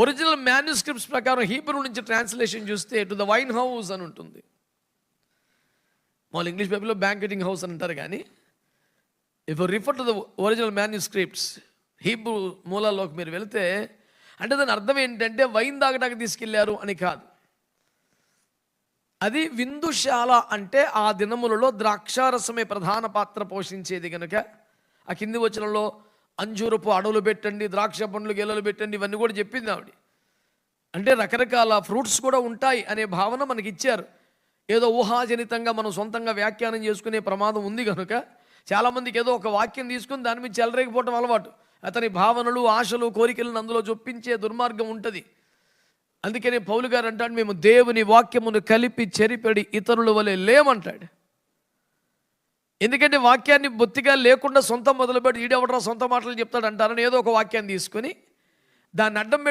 Original manuscripts ప్రకారం Hebrew నుంచి translation చూస్తే టు ద వైన్ హౌస్ అని ఉంటుంది. వాళ్ళు ఇంగ్లీష్ పేపర్లో బ్యాంకెటింగ్ హౌస్ అని అంటారు, కానీ if you refer to the original manuscripts Hebrew మూలాల్లోకి మీరు వెళితే, అంటే దాని అర్థం ఏంటంటే వైన్ తాగడానికి తీసుకెళ్లారు అని కాదు. అది విందుశాల అంటే ఆ దినములలో ద్రాక్షారసమే ప్రధాన పాత్ర పోషించేది కనుక ఆ కింది వచనంలో అంజూరపు అడవులు పెట్టండి, ద్రాక్ష పండ్లు గెలలు పెట్టండి, ఇవన్నీ కూడా చెప్పింది ఆవిడ. అంటే రకరకాల ఫ్రూట్స్ కూడా ఉంటాయి అనే భావన మనకి ఇచ్చారు. ఏదో ఊహాజనితంగా మనం సొంతంగా వ్యాఖ్యానం చేసుకునే ప్రమాదం ఉంది కనుక చాలామందికి ఏదో ఒక వాక్యం తీసుకుని దాని మీద చెలరేకపోవటం అలవాటు. అతని భావనలు, ఆశలు, కోరికలను అందులో చొప్పించే దుర్మార్గం ఉంటుంది. అందుకనే పౌలు గారు అంటాడు, మేము దేవుని వాక్యమును కలిపి చెరిపెడి ఇతరుల వలె లేమంటాడు. ఎందుకంటే వాక్యాన్ని బొత్తిగా లేకుండా సొంతం మొదలుపెట్టి ఈడెవడరా సొంత మాటలు చెప్తాడు అంటారని ఏదో ఒక వాక్యాన్ని తీసుకొని దాన్ని అడ్డం